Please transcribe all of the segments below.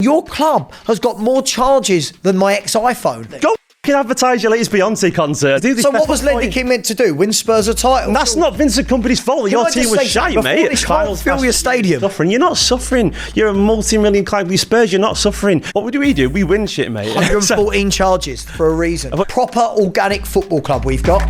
Your club has got more charges than my ex-iPhone. Go advertise your latest Beyonce concert. So what was Ledley King meant to do? Win Spurs a title? That's not Vincent Kompany's fault. Your team was shite, mate. Fill your stadium. Suffering. You're not suffering. You're a multi-million club. We Spurs. You're not suffering. What do? We win shit, mate. 114 charges for a reason. A proper organic football club we've got.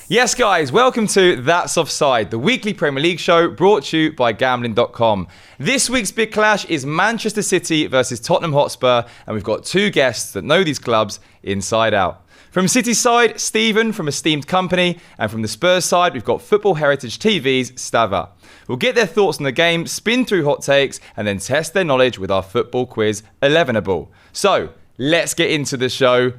Yes, guys, welcome to That's Offside, the weekly Premier League show brought to you by Gambling.com. This week's big clash is Manchester City versus Tottenham Hotspur, and we've got two guests that know these clubs inside out. From City's side, Steven from Esteemed Company, and from the Spurs side, we've got Football Heritage TV's Savva. We'll get their thoughts on the game, spin through hot takes, and then test their knowledge with our football quiz, Elevenable. So, let's get into the show.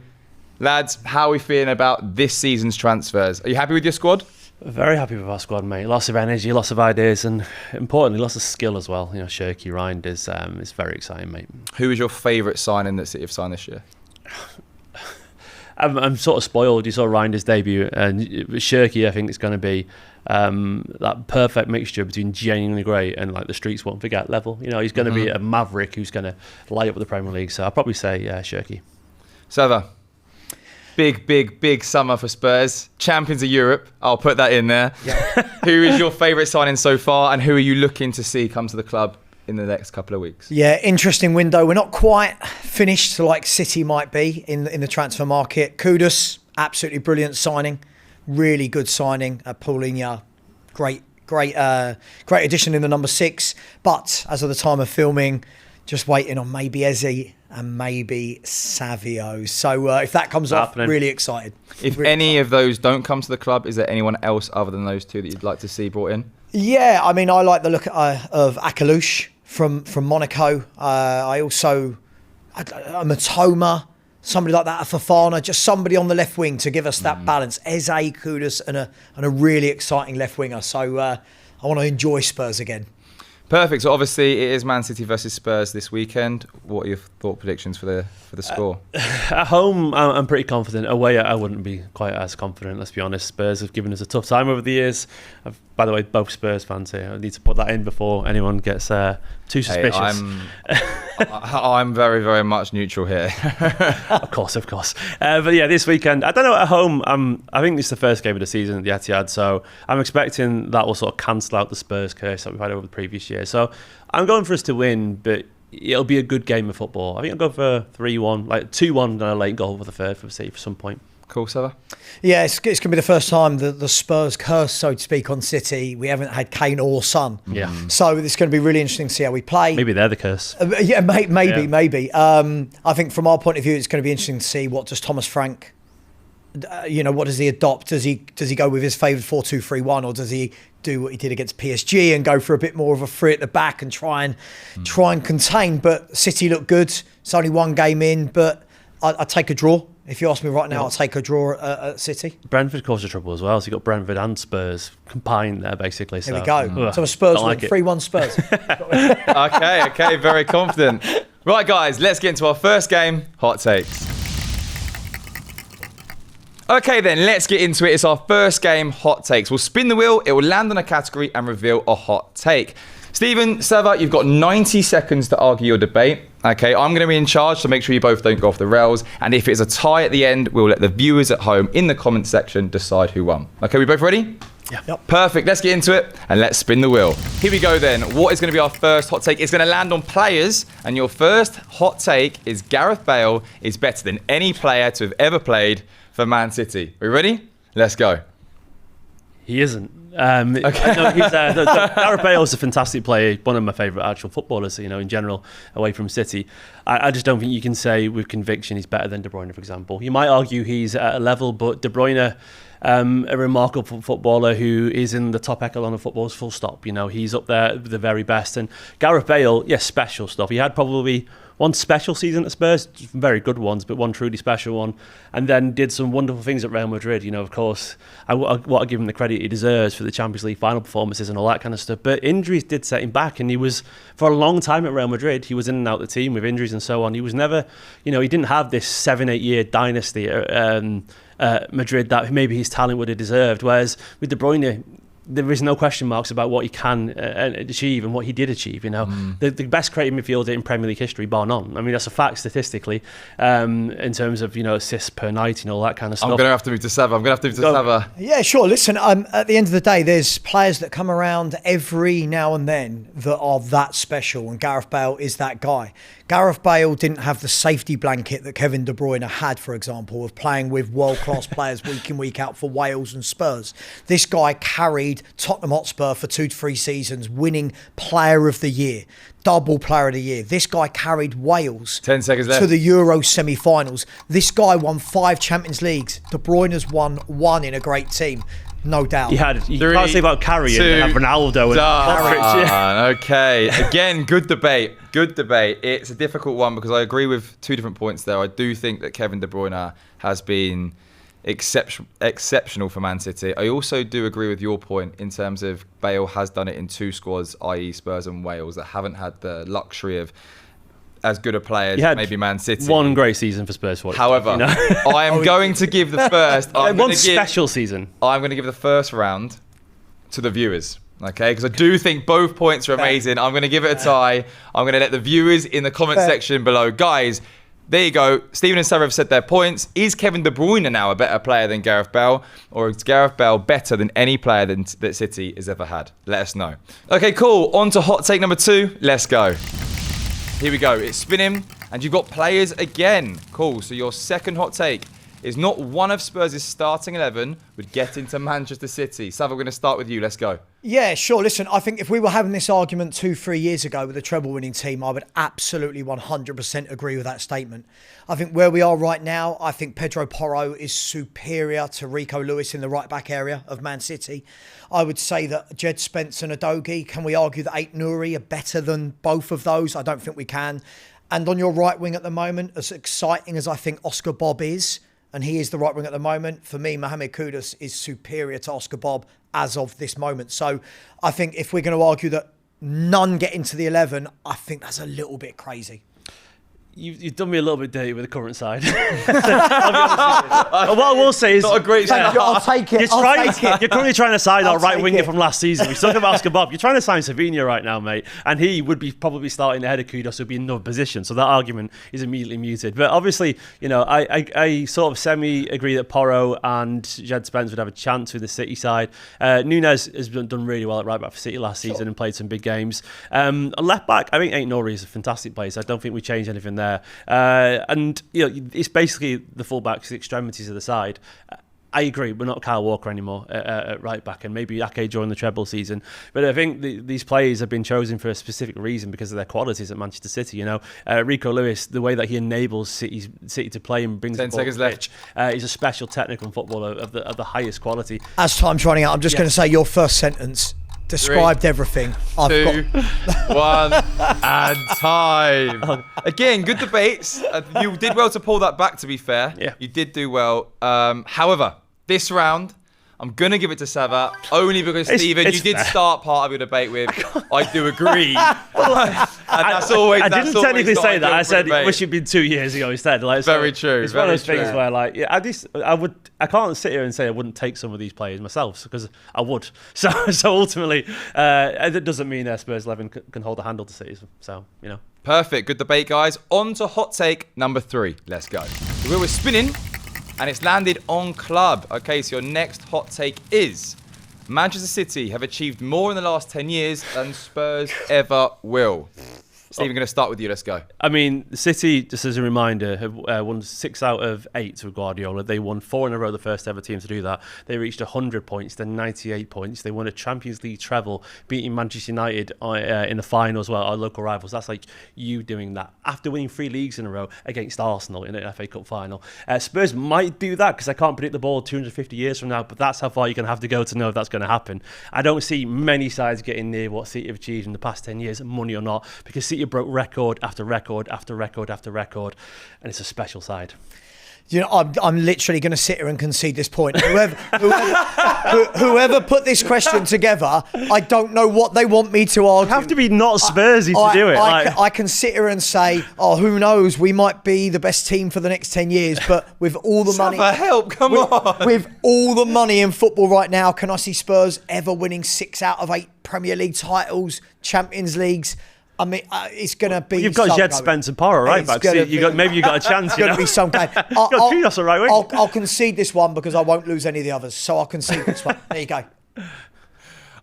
Lads, how are we feeling about this season's transfers? Are you happy with your squad? Very happy with our squad, mate. Lots of energy, lots of ideas, and importantly, lots of skill as well. You know, Shirky, Reinders, it's very exciting, mate. Who is your favourite signing that City have signed this year? I'm sort of spoiled. You saw Reinders' debut, and Shirky, I think, is going to be that perfect mixture between genuinely great and like the streets won't forget level. You know, he's going to be a maverick who's going to light up the Premier League. So I'll probably say Shirky. Savva. Big summer for Spurs. Champions of Europe. I'll put that in there. Yeah. Who is your favourite signing so far, and who are you looking to see come to the club in the next couple of weeks? Yeah, interesting window. We're not quite finished like City might be in the transfer market. Kudus, absolutely brilliant signing. Really good signing. Paulinho, great addition in the number 6. But as of the time of filming, just waiting on maybe Eze and maybe Savio. So if that comes off, really excited. If any of those don't come to the club, is there anyone else other than those two that you'd like to see brought in? Yeah, I mean, I like the look of Akalouche from Monaco. I also, Matoma, somebody like that, a Fofana, just somebody on the left wing to give us that balance. Eze, Kudus, and a really exciting left winger. So I want to enjoy Spurs again. Perfect. So obviously it is Man City versus Spurs this weekend. What are your thought predictions for the score? At home, I'm pretty confident. Away, I wouldn't be quite as confident. Let's be honest. Spurs have given us a tough time over the years. By the way, both Spurs fans here. I need to put that in before anyone gets too suspicious. I'm very, very much neutral here. Of course. But yeah, this weekend, I don't know, at home, I think it's the first game of the season at the Etihad, so I'm expecting that will sort of cancel out the Spurs curse that we've had over the previous year. So I'm going for us to win, but it'll be a good game of football. I think I'll go for 3-1, like 2-1 and a late goal for the third for City for some point. Cool, Savva? Yeah, it's going to be the first time the Spurs curse, so to speak, on City. We haven't had Kane or Son. Yeah. So it's going to be really interesting to see how we play. Maybe they're the curse. Yeah, maybe. I think from our point of view, it's going to be interesting to see what does Thomas Frank, what does he adopt? Does he go with his favourite 4-2-3-1, or does he do what he did against PSG and go for a bit more of a free at the back and try and contain? But City look good. It's only one game in, but I'd take a draw. If you ask me right now, I'll take a draw at City. Brentford caused a trouble as well. So you've got Brentford and Spurs combined there, basically. There we go. So a Spurs win, 3-1 Spurs. Okay, very confident. Right, guys, let's get into our first game, hot takes. Okay, then, let's get into it. It's our first game, hot takes. We'll spin the wheel, it will land on a category and reveal a hot take. Steven, Savva, you've got 90 seconds to argue your debate. Okay, I'm going to be in charge, so make sure you both don't go off the rails. And if it's a tie at the end, we'll let the viewers at home in the comments section decide who won. Okay, we both ready? Yeah. Yep. Perfect, let's get into it and let's spin the wheel. Here we go then. What is going to be our first hot take? It's going to land on players, and your first hot take is Gareth Bale is better than any player to have ever played for Man City. Are we ready? Let's go. He isn't. Okay. No, Gareth Bale is a fantastic player, one of my favourite actual footballers, in general, away from City. I just don't think you can say with conviction he's better than De Bruyne, for example. You might argue he's at a level, but De Bruyne, a remarkable footballer who is in the top echelon of football's full stop. He's up there with the very best. And Gareth Bale, yes, special stuff. He had probably one special season at Spurs, very good ones, but one truly special one, and then did some wonderful things at Real Madrid. Of course, I want to give him the credit he deserves for the Champions League final performances and all that kind of stuff, but injuries did set him back, and he was, for a long time at Real Madrid, he was in and out of the team with injuries and so on. He was never, he didn't have this 7-8 year dynasty at Madrid that maybe his talent would have deserved, whereas with De Bruyne, there is no question marks about what he can achieve and what he did achieve. The best creative midfielder in Premier League history, bar none. I mean, that's a fact statistically, in terms of assists per night and all that kind of stuff. I'm going to have to move to Savva. Yeah, sure. Listen, at the end of the day, there's players that come around every now and then that are that special, and Gareth Bale is that guy. Gareth Bale didn't have the safety blanket that Kevin De Bruyne had, for example, of playing with world-class players week in, week out for Wales and Spurs. This guy carried Tottenham Hotspur for 2 to 3 seasons, winning Player of the Year, double Player of the Year. This guy carried Wales 10 seconds left. to the Euro semi-finals. This guy won 5 Champions Leagues. De Bruyne has won 1 in a great team. No doubt. You can't say about carrying and have Ronaldo and Modric. Okay. Again, good debate. It's a difficult one because I agree with 2 different points there. I do think that Kevin De Bruyne has been exceptional for Man City. I also do agree with your point in terms of Bale has done it in 2 squads, i.e. Spurs and Wales, that haven't had the luxury of as good a player as maybe Man City. 1 great season for Spurs. However, I am going to give the first... special season. I'm going to give the first round to the viewers. Okay, because I do think both points are amazing. I'm going to give it a tie. I'm going to let the viewers in the comment section below. Guys, there you go. Steven and Sarah have said their points. Is Kevin De Bruyne now a better player than Gareth Bale? Or is Gareth Bale better than any player that City has ever had? Let us know. Okay, cool. On to hot take number 2. Let's go. Here we go. It's spinning, and you've got players again. Cool. So your second hot take is not one of Spurs' starting 11 would get into Manchester City. Savva, we're going to start with you. Let's go. Yeah, sure. Listen, I think if we were having this argument 2-3 years ago with a treble-winning team, I would absolutely 100% agree with that statement. I think where we are right now, I think Pedro Porro is superior to Rico Lewis in the right-back area of Man City. I would say that Jed Spence and Udogie, can we argue that Ait Nouri are better than both of those? I don't think we can. And on your right wing at the moment, as exciting as I think Oscar Bob is, and he is the right wing at the moment, for me, Mohamed Kudus is superior to Oscar Bob as of this moment. So I think if we're going to argue that none get into the 11, I think that's a little bit crazy. You've done me a little bit dirty with the current side. What I will say is... Not a great start. I'll take it. You're currently trying to sign our right winger from last season. We talk about Oscar Bob. You're trying to sign Savva right now, mate. And he would be probably starting ahead of Kudus, who'd be in another position. So that argument is immediately muted. But obviously, I sort of semi-agree that Porro and Jed Spence would have a chance with the City side. Nunes has done really well at right back for City last season and played some big games. Left back, I think Ait Nouri is a fantastic player. So I don't think we change anything there. And it's basically the full-backs, the extremities of the side. I agree, we're not Kyle Walker anymore at right back, and maybe Ake during the treble season. But I think these players have been chosen for a specific reason because of their qualities at Manchester City. Rico Lewis, the way that he enables City to play and brings 10 the ball seconds to the pitch, he's a special technical footballer of the highest quality. As time's running out, I'm just going to say your first sentence described 3, everything. 2, 1, and time. Again, good debates. You did well to pull that back, to be fair. Yeah. You did do well. However, this round, I'm going to give it to Savva, only because, Steven, you did start part of your debate with, I do agree. I didn't technically say that. I said, wish it'd been 2 years ago instead. Very true. It's one of those things where, I can't sit here and say I wouldn't take some of these players myself, because I would. So ultimately, it doesn't mean Spurs 11 can hold a handle to City. So, Perfect. Good debate, guys. On to hot take number 3. Let's go. The wheel is spinning, and it's landed on club. Okay, so your next hot take is Manchester City have achieved more in the last 10 years than Spurs ever will. Steven, going to start with you. Let's go. I mean, City, just as a reminder, have won 6 out of 8 with Guardiola. They won 4 in a row, the first ever team to do that. They reached 100 points, then 98 points. They won a Champions League treble, beating Manchester United in the final as well, our local rivals. That's like you doing that after winning 3 leagues in a row against Arsenal in an FA Cup final. Spurs might do that because I can't predict the ball 250 years from now, but that's how far you're going to have to go to know if that's going to happen. I don't see many sides getting near what City have achieved in the past 10 years, money or not, because City broke record after record after record after record, and it's a special side. You know, I'm literally going to sit here and concede this point. Whoever put this question together, I don't know what they want me to argue. You have to be not Spursy to do it. I can sit here and say, who knows? We might be the best team for the next 10 years. But with all the money, come on. With all the money in football right now, can I see Spurs ever winning 6 out of 8 Premier League titles, Champions Leagues? I mean, it's going to be. You've got Jed Spence and Porro right back. So maybe you got a chance. It's going to be some game. I'll concede this one because I won't lose any of the others. So I'll concede this one. There you go.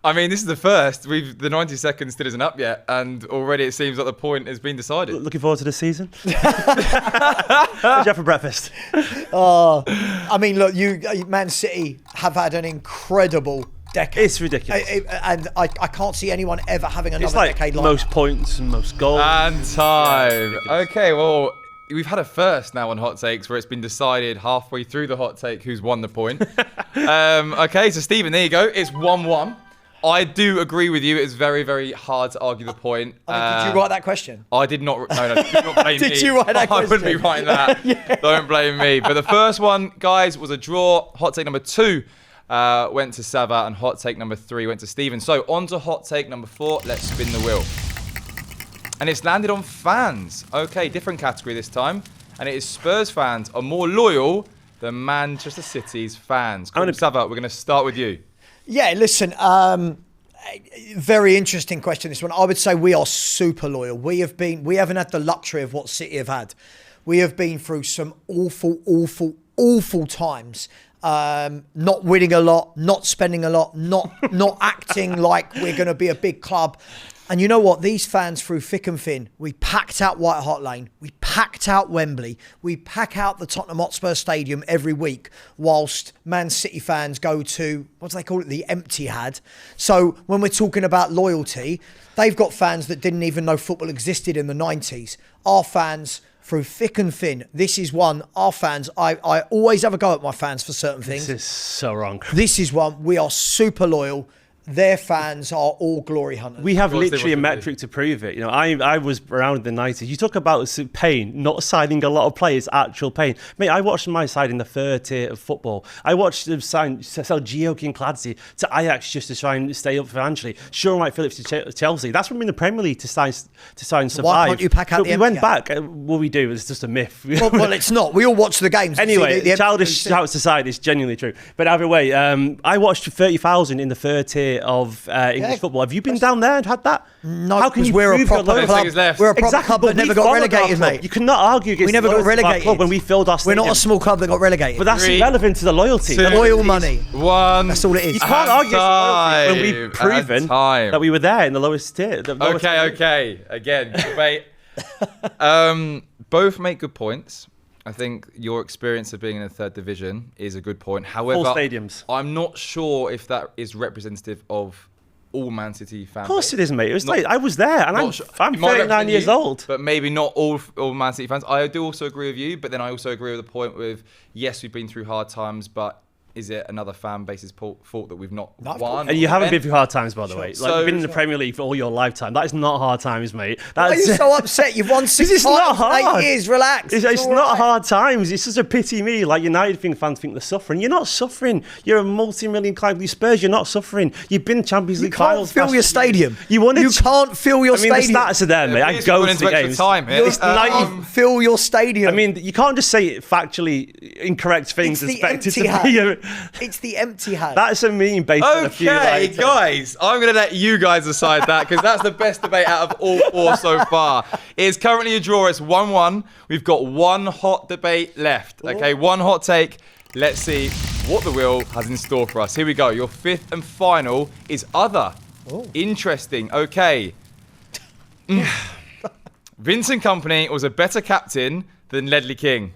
I mean, this is the first. The 90 seconds still isn't up yet, and already it seems like the point has been decided. Looking forward to the season. What did you have for breakfast? I mean, look, Man City have had an incredible decade. It's ridiculous. And I can't see anyone ever having another decade like most points and most goals. And time. Okay, well, we've had a first now on Hot Takes where it's been decided halfway through the hot take who's won the point. Okay, so Stephen, there you go. It's 1-1. I do agree with you. It's very, very hard to argue the point. Did you write that question? I did not. No, do not blame me. Did you write that question? I wouldn't be writing that. Yeah. Don't blame me. But the first one, guys, was a draw. Hot take number 2 went to Savva, and hot take number 3 went to Stephen. So on to hot take number 4. Let's spin the wheel. And it's landed on fans. Okay, different category this time. And it is Spurs fans are more loyal than Manchester City's fans. Savva, we're going to start with you. Yeah, listen, very interesting question, this one. I would say we are super loyal. We haven't had the luxury of what City have had. We have been through some awful times. Not winning a lot, not spending a lot, not acting like we're going to be a big club. And you know what? These fans through thick and thin, we packed out White Hart Lane, we packed out Wembley, we pack out the Tottenham Hotspur Stadium every week, whilst Man City fans go to, what do they call it, the empty had. So when we're talking about loyalty, they've got fans that didn't even know football existed in the 90s. Our fans, through thick and thin, this is one, our fans, I always have a go at my fans for certain things. This is so wrong. This is one, we are super loyal. Their fans are all glory hunters. We have literally a metric to prove it. You know, I was around in the 90s. You talk about pain, not signing a lot of players, actual pain. Mate, I watched my side in the third tier of football. I watched them sell Gio Kinkladze to Ajax just to try and stay up financially. Sean Wright Phillips to Chelsea. That's when we're in the Premier League to sign Survive. Why can't you pack out but the we went back. What we do is just a myth. Well, it's not. We all watch the games. Anyway, childish shouts aside, it's genuinely true. But either way, I watched 30,000 in the third tier of English football. Have you been down there and had that? No, how can you we're a proper club. We're a proper club that never got relegated, mate. You cannot argue against. We never got relegated club when we filled our stadium. We're not a small club that got relegated. But that's irrelevant to the loyalty. The loyal money. 1. That's all it is. You can't argue against loyalty when we've proven that we were there in the lowest tier. Okay. Again, debate. Both make good points. I think your experience of being in the third division is a good point. However, full stadiums. I'm not sure if that is representative of all Man City fans. Of course it is, mate. It was I was there, and I'm 39 years old. But maybe not all Man City fans. I do also agree with you, but then I also agree with the point with, yes, we've been through hard times, but is it another fan base's fault that we've not won? And you haven't been through hard times, by the way. Like, you've been in the Premier League for all your lifetime. That is not hard times, mate. Why are you so upset? You've won 6 times in 8 years. Relax. It's not hard times. It's just a pity me. Like United fans think they're suffering. You're not suffering. You're a multi-million club. You Spurs, you're not suffering. You've been Champions League finals. You can't fill your stadium. You can't fill your stadium. The stats are there, mate. I go to the games. You can't fill your stadium. I mean, you can't just say factually incorrect things expected to be. It's the empty hat. That's a meme based on a few. Okay, guys, I'm going to let you guys decide that because that's the best debate out of all 4 so far. It's currently a draw. It's 1-1. We've got one hot debate left. Okay, one hot take. Let's see what the wheel has in store for us. Here we go. Your 5th and final is other. Interesting. Okay. Vincent Kompany was a better captain than Ledley King.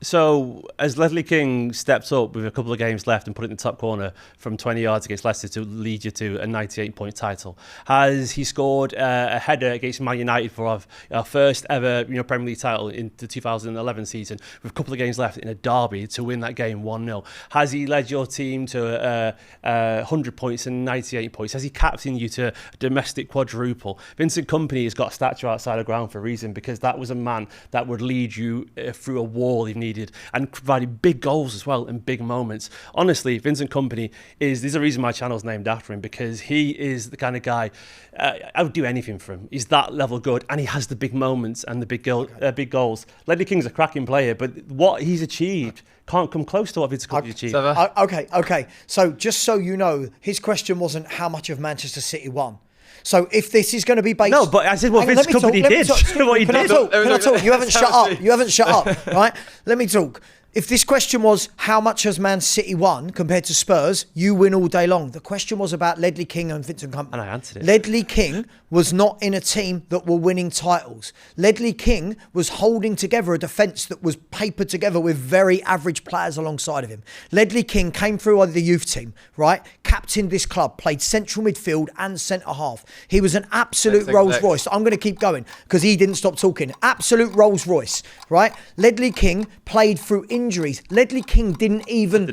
So, as Ledley King steps up with a couple of games left and put it in the top corner from 20 yards against Leicester to lead you to a 98-point title, has he scored a header against Man United for our first ever Premier League title in the 2011 season with a couple of games left in a derby to win that game 1-0? Has he led your team to 100 points and 98 points? Has he captained you to a domestic quadruple? Vincent Kompany has got a statue outside the ground for a reason, because that was a man that would lead you through a wall if needed, and provided big goals as well and big moments. Honestly, Vincent Kompany there's a reason my channel's named after him, because he is the kind of guy, I would do anything for him. He's that level good, and he has the big moments and the big goals. Ledley King's a cracking player, but what he's achieved can't come close to what Vincent Kompany achieved. Okay. So just so you know, his question wasn't how much of Manchester City won. So if this is going to be based... No, but I said what Vincent Kompany did. What he did. Can I talk? You haven't shut up. You haven't shut up, right? Let me talk. If this question was how much has Man City won compared to Spurs, you win all day long. The question was about Ledley King and Vincent Kompany. And I answered it. Ledley King was not in a team that were winning titles. Ledley King was holding together a defence that was papered together with very average players alongside of him. Ledley King came through the youth team, right? Captained this club, played central midfield and centre half. He was an absolute Rolls Royce. I'm going to keep going because he didn't stop talking. Absolute Rolls Royce, right? Ledley King played through injuries. Ledley King didn't even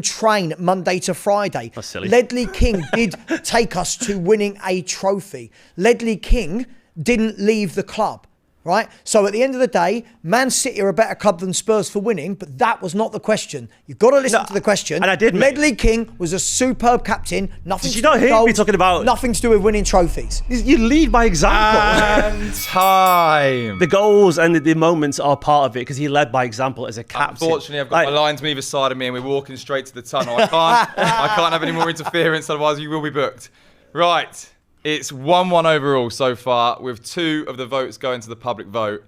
train Monday to Friday. That's silly. Ledley King did take us to winning a trophy. Ledley King didn't leave the club, right? So at the end of the day, Man City are a better club than Spurs for winning, but that was not the question. You've got to listen to the question. And I did. Ledley King was a superb captain. Nothing. Did you not hear me talking about? Nothing to do with winning trophies. You lead by example. And time. The goals and the moments are part of it because he led by example as a captain. Unfortunately, I've got my lines on either side of me, and we're walking straight to the tunnel. I can't have any more interference, otherwise you will be booked. Right. It's 1-1 overall so far, with 2 of the votes going to the public vote.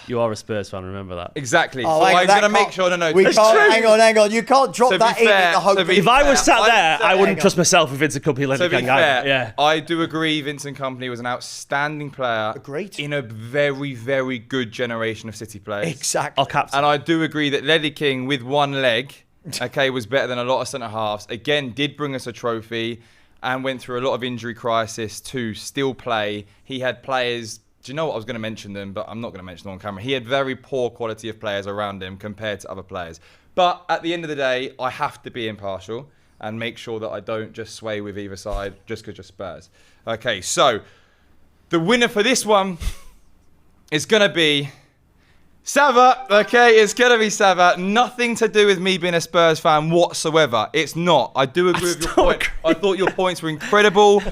You are a Spurs fan, remember that. Exactly. Oh, so I'm going to make sure... No, hang on. You can't drop that in the hope. If I was sat there, I wouldn't trust myself if Vincent Kompany led the gang either. Yeah. I do agree Vincent Kompany was an outstanding player. Agreed. In a very, very good generation of City players. Exactly. Our captain. And I do agree that Ledley King, with one leg, was better than a lot of centre-halves. Again, did bring us a trophy and went through a lot of injury crisis to still play. He had players... Do you know what? I was going to mention them, but I'm not going to mention them on camera. He had very poor quality of players around him compared to other players. But at the end of the day, I have to be impartial and make sure that I don't just sway with either side just because you're Spurs. Okay, so the winner for this one is going to be Savva. Okay, it's going to be Savva. Nothing to do with me being a Spurs fan whatsoever. It's not. I do agree with your point. I thought your points were incredible.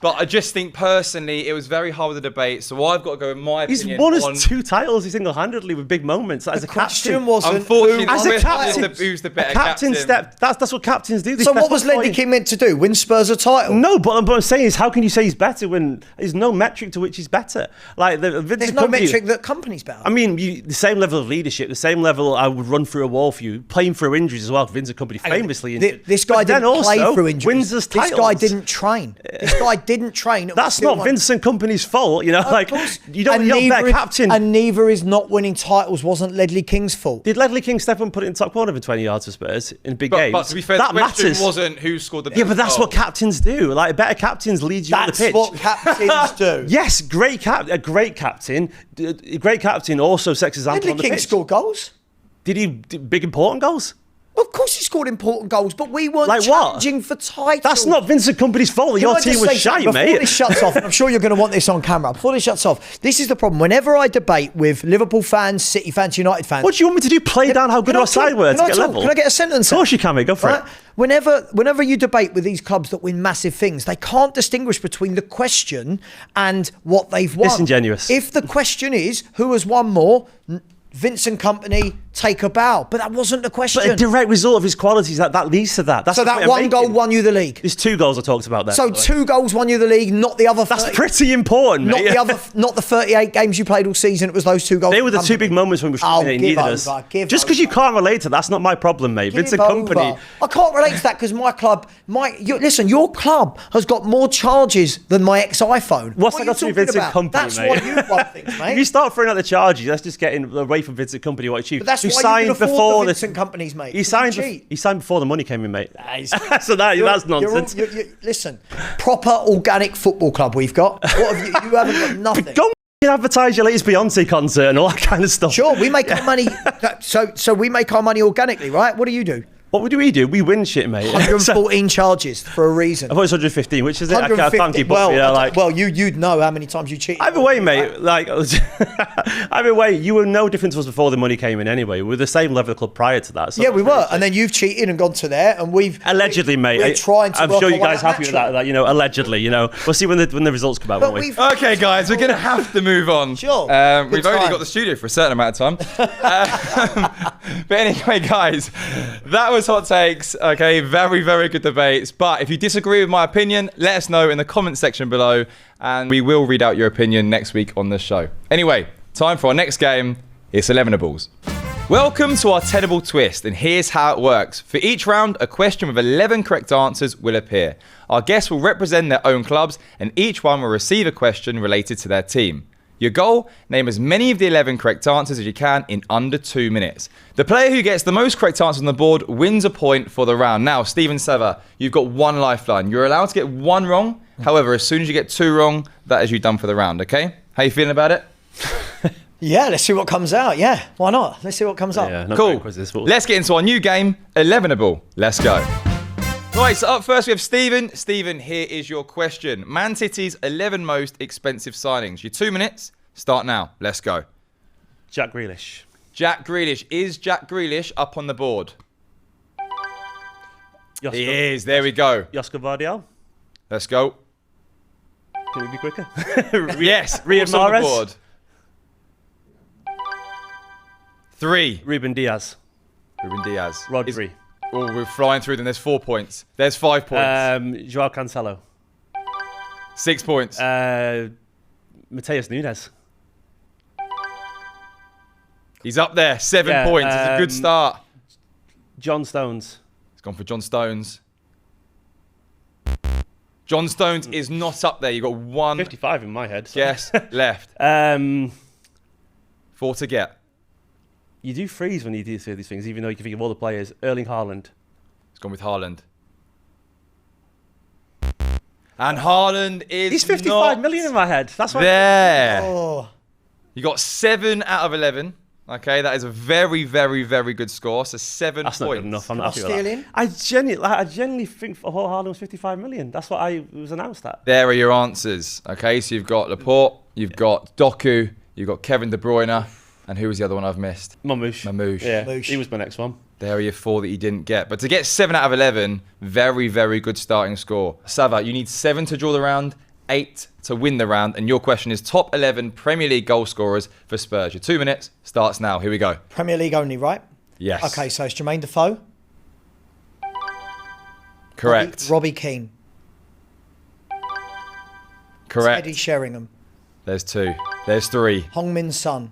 But I just think personally, it was very hard to debate. So I've got to go with my opinion. He's won us 2 titles single-handedly with big moments. As a captain, unfortunately, as a captain, who's the better captain? That's what captains do. So what was Ledley King meant to do? Win Spurs a title? No, but what I'm saying is, how can you say he's better when there's no metric to which he's better? Like there's no metric that company's better. I mean, the same level of leadership, the same level I would run through a wall for you, playing through injuries as well. Vincent Kompany famously injured. This guy didn't play through injuries. Wins us titles. This guy didn't train. That's not Vincent Kompany's fault, you know. Like you don't yell that captain. And neither is not winning titles wasn't Ledley King's fault. Did Ledley King step up and put it in top corner for 20 yards for Spurs in big games? But to be fair, that the question matters. wasn't who scored the best. Yeah, but that's what captains do. Like better captains lead you on the pitch. That's what captains do. Yes, a great captain also sets example on the pitch. Ledley King scored goals. Did he big important goals? Of course he scored important goals, but we weren't like challenging for titles. That's not Vincent Kompany's fault. Your team was shite, mate. Before this shuts off, and I'm sure you're going to want this on camera, before this shuts off, this is the problem. Whenever I debate with Liverpool fans, City fans, United fans... What do you want me to do? Play down how good Offside were to get level? Can I get a sentence? Of course you can, mate. Go for it. Whenever you debate with these clubs that win massive things, they can't distinguish between the question and what they've won. Disingenuous. If the question is, who has won more... Vincent Kompany take a bow. But that wasn't the question. But a direct result of his qualities, that leads to that. That's so that one goal won you the league? There's 2 goals I talked about there. So 2 goals won you the league, not the other 30. That's pretty important, mate. Not the 38 games you played all season. It was those 2 goals. They were the 2 big moments when we needed us. Just because you can't relate to that's not my problem, mate. Vincent Kompany. I can't relate to that because my club, listen, your club has got more charges than my ex-iPhone. What's that got to do with Vincent Kompany, That's mate? why you won things, mate. If you start throwing out the charges, that's just getting away from Vincent Kompany what achieved. But that's why signed you can afford before the Vincent Companies, mate. He signed before the money came in, mate. So that's nonsense. Listen, proper organic football club we've got. What have you haven't got nothing. Go advertise your latest Beyonce concert and all that kind of stuff. Sure, we make our money. So we make our money organically, right? What do you do? What do we do? We win shit, mate. 114 charges for a reason. I thought it was 115, which is it. I can't keep up. Well, you'd know how many times you cheated. Either way, mate. Either way, you were no different to us before the money came in. Anyway, we were the same level of club prior to that. So yeah, we were, and then you've cheated and gone to there, and we've allegedly, mate. We're trying to. I'm sure you guys happy with that. Allegedly, we'll see when the results come out. Won't we? Okay, guys, we're gonna have to move on. Sure. We've only got the studio for a certain amount of time. But anyway, guys, that was Hot Takes. Okay, very, very good debates. But if you disagree with my opinion, let us know in the comment section below, and we will read out your opinion next week on the show. Anyway, time for our next game. It's Elevenables. Welcome to our Tenable Twist, and here's how it works. For each round, a question with 11 correct answers will appear. Our guests will represent their own clubs, and each one will receive a question related to their team. Your goal, name as many of the 11 correct answers as you can in under 2 minutes. The player who gets the most correct answers on the board wins a point for the round. Now, Steven Savva, you've got 1 lifeline. You're allowed to get 1 wrong. However, as soon as you get 2 wrong, that is you done for the round, okay? How you feeling about it? Yeah, let's see what comes out. Yeah, why not? Let's see what comes up. Yeah, cool. Let's get into our new game, Elevenable. Let's go. Right, so up first we have Steven. Steven, here is your question. Man City's 11 most expensive signings. Your 2 minutes, start now. Let's go. Jack Grealish. Jack Grealish. Is Jack Grealish up on the board? He is. There we go. Josko Vardial. Let's go. Can we be quicker? Yes. Riyad on the Mahrez. board. 3. Ruben Diaz. Ruben Diaz. Rodri. Oh, we're flying through them. There's 4 points. There's 5 points. Joao Cancelo. 6 points. Mateus Nunes. He's up there. 7 points. It's a good start. John Stones. He's gone for John Stones. John Stones is not up there. You've got 1 55 in my head. So. guess left. 4 to get. You do freeze when you do say these things, even though you can think of all the players. Erling Haaland. He's gone with Haaland. And Haaland is He's 55 million in my head. That's why. There. Oh. You got 7 out of 11. Okay, that is a very, very, very good score. So 7 That's points. not good enough. I'm not happy with Stealing? that. I genuinely think Haaland was 55 million. That's what it was announced at. There are your answers. Okay, so you've got Laporte, you've got Doku, you've got Kevin De Bruyne, and who was the other one I've missed? Mamouche. Yeah, he was my next one. There are your 4 that you didn't get. But to get 7 out of 11, very, very good starting score. Savva, you need 7 to draw the round, 8 to win the round. And your question is top 11 Premier League goal scorers for Spurs. Your 2 minutes starts now. Here we go. Premier League only, right? Yes. Okay, so it's Jermaine Defoe. Correct. Robbie Keane. Correct. Eddie Sheringham. There's 2. There's 3. Hong-Min Son.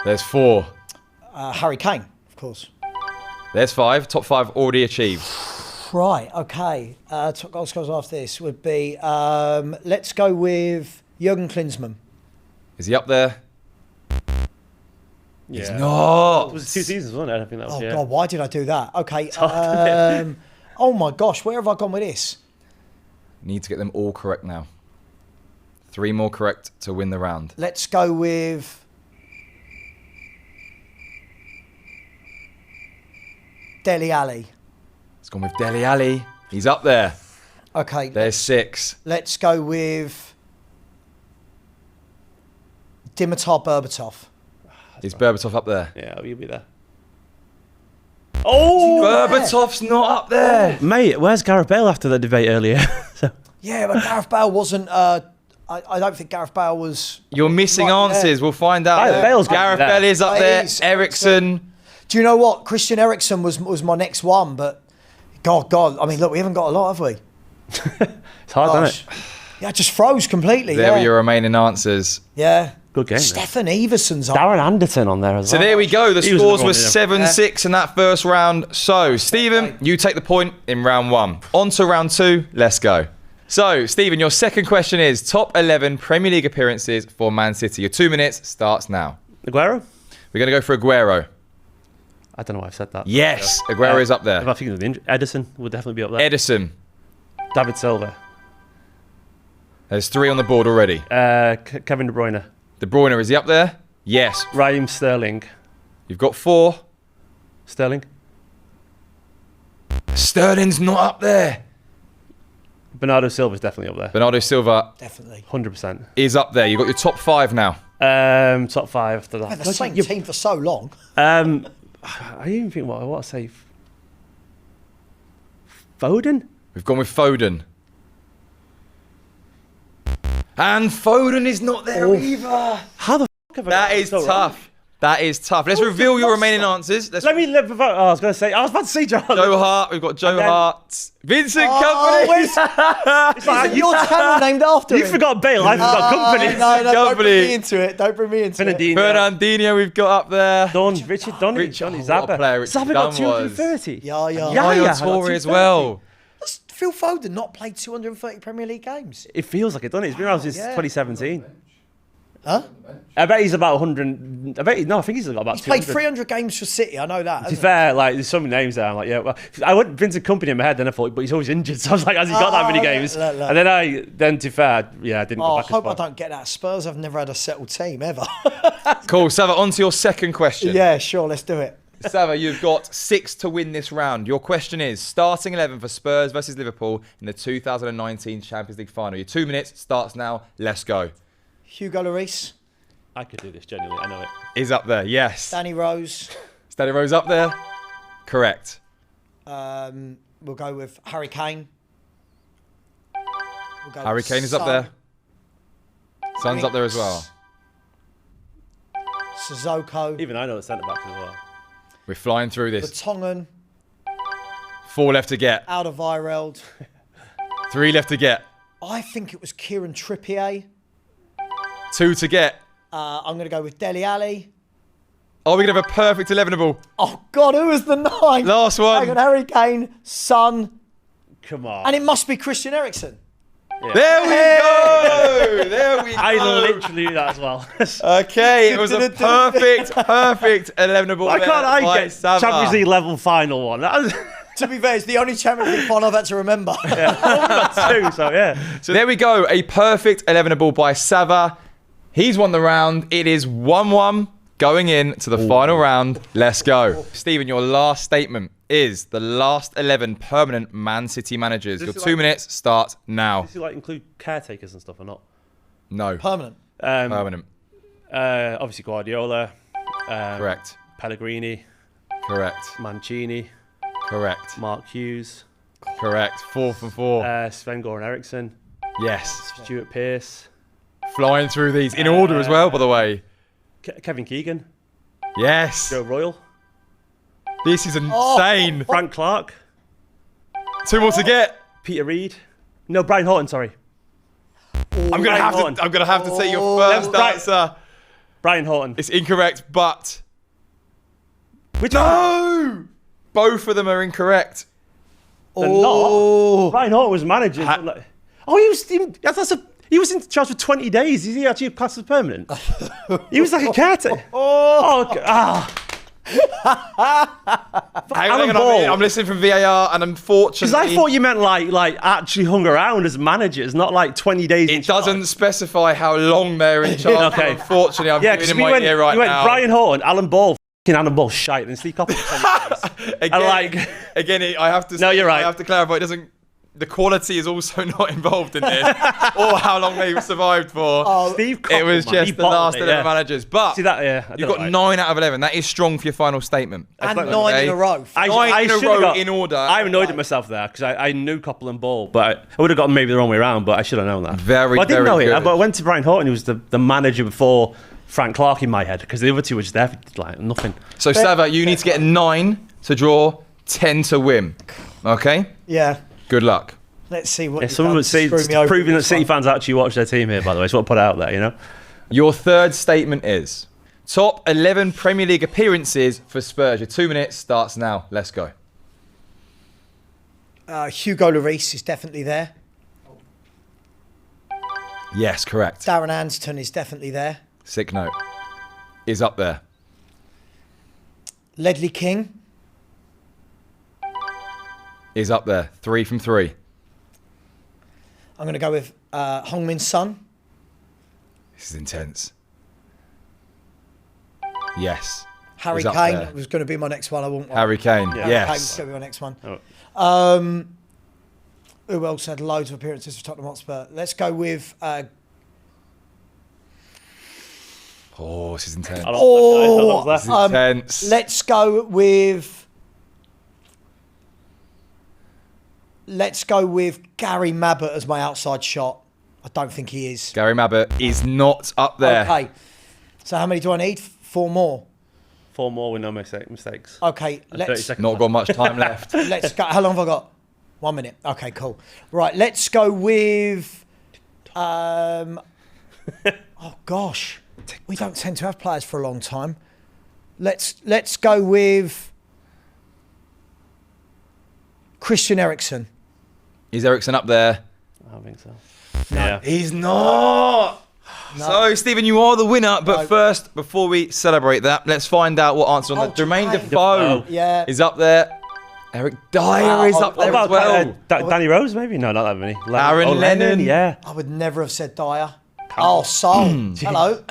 There's 4. Harry Kane, of course. There's 5. Top 5 already achieved. Right, okay. Top goal scorers after this would be, let's go with Jurgen Klinsmann. Is he up there? Yeah. He's not. It was 2 seasons, wasn't it? I think that was, God, why did I do that? Okay. Tough, oh my gosh, where have I gone with this? Need to get them all correct now. 3 more correct to win the round. Let's go with Dele Alli. It's gone with Dele Alli. He's up there. Okay. There's 6. Let's go with Dimitar Berbatov. Is Berbatov up there? Yeah, you'll be there. Oh! Berbatov's not up there. Mate, where's Gareth Bale after the debate earlier? Yeah, but Gareth Bale wasn't I don't think Gareth Bale was. You're missing right answers. there. We'll find out. Bale's Gareth there. Bale is up there. Ericsson. Do you know what? Christian Eriksen was my next one, but God. I mean, look, we haven't got a lot, have we? It's hard, isn't it? Yeah, it just froze completely. There are your remaining answers. Yeah. Good game. Stefan Everson's on. Darren Anderton on there as well. So there we go. The He was scores the were one, 7-6 in that first round. So, Stephen, you take the point in round 1. On to round 2. Let's go. So, Stephen, your second question is top 11 Premier League appearances for Man City. Your 2 minutes starts now. Aguero? We're going to go for Aguero. I don't know why I've said that. Yes, Aguero is up there. If I think of the injury, Edison would definitely be up there. Edison. David Silva. There's 3 on the board already. Kevin De Bruyne. De Bruyne, is he up there? Yes. Raheem Sterling. You've got 4. Sterling. Sterling's not up there. Bernardo Silva's definitely up there. Bernardo Silva Definitely. 100%. is up there. You've got your top 5 now. Top 5 after that. Had the same team for so long. I even think what I say. Foden? We've gone with Foden. And Foden is not there either. How the f have I That got is so tough. wrong? That is tough. Let's reveal your remaining answers. Let's Let me live without. I was about to say Joe. Joe Hart. We've got Joe then- Hart. Vincent Oh, Company. It's like, Your channel named after you him. forgot Bale. I forgot Company. No, don't Company. bring me into it. Don't bring me into it. Fernandinho. Fernandinho we've got up there. Richard Donny. Johnny what a Zappa. player Richard Zappa got Dunn was. 230. Yeah. Yaya got Toure as 230. well. Has Phil Foden not played 230 Premier League games? It feels like it, doesn't it? It's been around since 2017. Huh? I bet he's about 100. I think he's got about He's played 200. 300 games for City. I know that. To be hasn't fair, like there's so many names there. I'm like, yeah. Well, I went Vincent Company in my head, then I thought, but he's always injured. So I was like, has he got that many games? look. And then to be fair, yeah, I didn't he? go I back as hope I far. don't get that. Spurs have never had a settled team ever. Cool. Savva, on to your second question. Yeah, sure. Let's do it. Savva, you've got 6 to win this round. Your question is starting 11 for Spurs versus Liverpool in the 2019 Champions League final. Your 2 minutes starts now. Let's go. Hugo Lloris, I could do this genuinely. I know it. Is up there. Yes. Danny Rose. Danny Rose up there. Correct. We'll go with Harry Kane. We'll go Harry with Kane is up Son. there. Son's up there as well. Sissoko. Even I know the centre backs as well. We're flying through this. Vertonghen. 4 left to get. Alderweireld. 3 left to get. I think it was Kieran Trippier. 2 to get. I'm going to go with Dele Alli. Oh, we're going to have a perfect 11-able. Oh, God, who was the 9? Last I one. got Harry Kane, Son, Come on. and it must be Christian Eriksen. There we go. There we go. I literally knew that as well. Okay, it was a perfect 11-able. Why can't I by get Savva. Champions League level final one? That was To be fair, it's the only Champions League final I've had to remember. two, so yeah. So there we go. A perfect 11-able by Savva. He's won the round. It is 1-1 going into the final round. Let's go. Stephen, your last statement is the last 11 permanent Man City managers. Your 2 minutes start now. Does it like include caretakers and stuff or not? No. Permanent. Permanent. Obviously Guardiola. Correct. Pellegrini. Correct. Mancini. Correct. Mark Hughes. Correct. 4 from 4. Sven-Goran Eriksson. Yes. Stuart Pearce. Flying through these in order as well, by the way. Kevin Keegan. Yes. Joe Royal. This is insane. Frank Clark. 2 more to get. Peter Reid. No, Brian Horton, sorry. I'm gonna have to take your first Brian- answer. Brian Horton. It's incorrect, but Which one? no, both of them are incorrect. They're not. Brian Horton was manager. He was in charge for 20 days. Is he actually classed as permanent? He was like a caretaker. Hang Alan on, Ball. I'm listening from VAR, and unfortunately, Because I thought you meant like actually hung around as managers, not like 20 days. it doesn't specify how long they're in charge. Okay. Unfortunately, I'm Yeah, doing because in we my went, ear right we went now. Brian Horton, Alan Ball, Alan Ball shite, and Steve Coppell. Again, and like, again, I have to. No, you're right. I have to clarify. It doesn't the quality is also not involved in this, or how long they survived for. Steve It was Coppell, man. just the last 11 managers. But See that? Yeah, you've got 9 out of 11. That is strong for your final statement. And 9 in a row. Nine in a row in order. I'm annoyed at myself there because I knew Coppell and Ball, but I would have gotten maybe the wrong way around. But I should have known that. Very, but I didn't very know good. it. But I went to Brian Horton, who was the manager before Frank Clark in my head, because the other two were just there for like nothing. So, Savva, you need to get 9 to draw, 10 to win. Okay? Yeah. Good luck. Let's see what. Yeah, someone would say, proving that City fans actually watch their team here, by the way. So I'll put it out there, you know? Your third statement is top 11 Premier League appearances for Spurs. Your 2 minutes starts now. Let's go. Hugo Lloris is definitely there. Yes, correct. Darren Anston is definitely there. Sick note. Is up there. Ledley King. Is up there. 3 from 3. I'm going to go with Heung-min Son. This is intense. Yes. Harry Is up Kane there. was going to be my next one. I won't. Harry Kane. Yeah. Yes. Kane's going to be my next one. Oh. Who else had loads of appearances for Tottenham Hotspur? Let's go with. Oh, this is intense. This is intense. Let's go with. Let's go with Gary Mabbott as my outside shot. I don't think he is. Gary Mabbott is not up there. Okay. So how many do I need? 4 more. 4 more with no mistakes. Okay. 30 Let's seconds. Not got much time left. let's go. How long have I got? 1 minute. Okay, cool. Right. Let's go with. Oh gosh, we don't tend to have players for a long time. Let's go with Christian Eriksen. Is Eriksen up there? I don't think so. No. Yeah. He's not. No. So, Stephen, you are the winner. But first, before we celebrate that, let's find out what answer on that. Jermaine Defoe Yeah. is up there. Eric Dyer is up there as well. Danny Rose, maybe? No, not that many. Aaron Lennon. Yeah. I would never have said Dyer. Oh, Sol. Hello.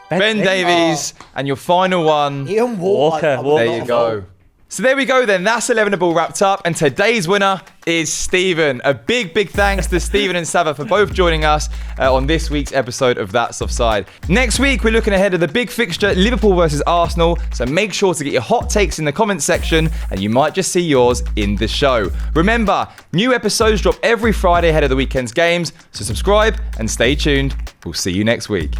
Ben Davies. And your final one. Ian Walker. I would There not you have go. So there we go then. That's Elevenable wrapped up. And today's winner is Stephen. A big, big thanks to Stephen and Savva for both joining us on this week's episode of That's Offside. Next week, we're looking ahead of the big fixture, Liverpool versus Arsenal. So make sure to get your hot takes in the comments section and you might just see yours in the show. Remember, new episodes drop every Friday ahead of the weekend's games. So subscribe and stay tuned. We'll see you next week.